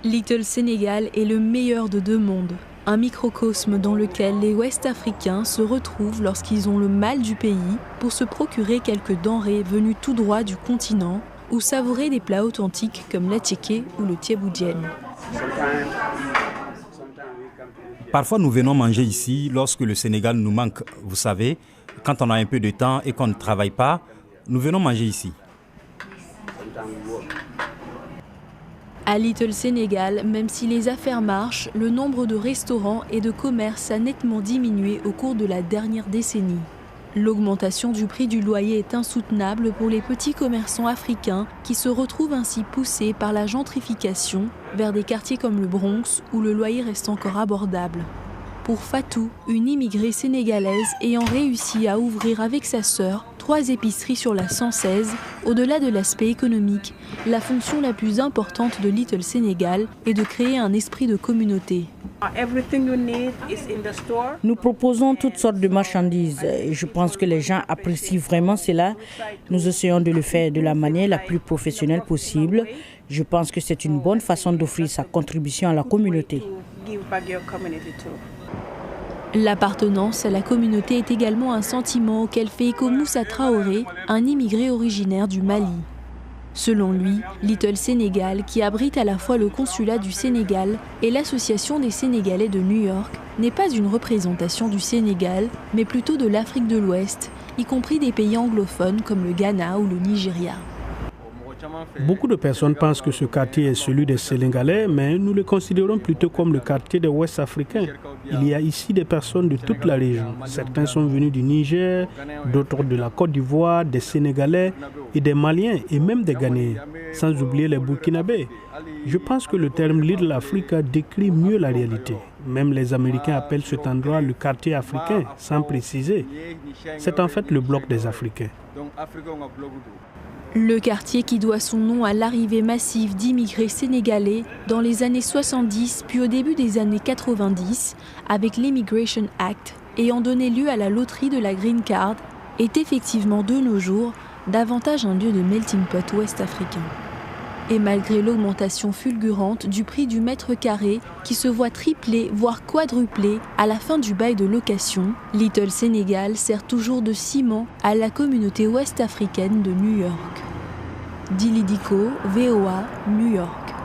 Little Sénégal est le meilleur de deux mondes. Un microcosme dans lequel les Ouest-Africains se retrouvent lorsqu'ils ont le mal du pays pour se procurer quelques denrées venues tout droit du continent ou savourer des plats authentiques comme l'attiéké ou le tieboudjen. Parfois, nous venons manger ici lorsque le Sénégal nous manque. Vous savez, quand on a un peu de temps et qu'on ne travaille pas, nous venons manger ici. À Little Sénégal, même si les affaires marchent, le nombre de restaurants et de commerces a nettement diminué au cours de la dernière décennie. L'augmentation du prix du loyer est insoutenable pour les petits commerçants africains qui se retrouvent ainsi poussés par la gentrification vers des quartiers comme le Bronx où le loyer reste encore abordable. Pour Fatou, une immigrée sénégalaise ayant réussi à ouvrir avec sa sœur 3 épiceries sur la 116, au-delà de l'aspect économique, la fonction la plus importante de Little Sénégal est de créer un esprit de communauté. Nous proposons toutes sortes de marchandises et je pense que les gens apprécient vraiment cela. Nous essayons de le faire de la manière la plus professionnelle possible. Je pense que c'est une bonne façon d'offrir sa contribution à la communauté. L'appartenance à la communauté est également un sentiment auquel fait écho Moussa Traoré, un immigré originaire du Mali. Selon lui, Little Sénégal, qui abrite à la fois le consulat du Sénégal et l'Association des Sénégalais de New York, n'est pas une représentation du Sénégal, mais plutôt de l'Afrique de l'Ouest, y compris des pays anglophones comme le Ghana ou le Nigeria. Beaucoup de personnes pensent que ce quartier est celui des Sénégalais, mais nous le considérons plutôt comme le quartier des Ouest-Africains. Il y a ici des personnes de toute la région. Certains sont venus du Niger, d'autres de la Côte d'Ivoire, des Sénégalais et des Maliens et même des Ghanéens, sans oublier les Burkinabés. Je pense que le terme Little Africa décrit mieux la réalité. Même les Américains appellent cet endroit le quartier africain, sans préciser. C'est en fait le bloc des Africains. Le quartier qui doit son nom à l'arrivée massive d'immigrés sénégalais dans les années 70 puis au début des années 90 avec l'Immigration Act ayant donné lieu à la loterie de la Green Card est effectivement de nos jours davantage un lieu de melting pot ouest-africain. Et malgré l'augmentation fulgurante du prix du mètre carré qui se voit tripler voire quadrupler à la fin du bail de location, Little Sénégal sert toujours de ciment à la communauté ouest-africaine de New York. Dili Diko, VOA, New York.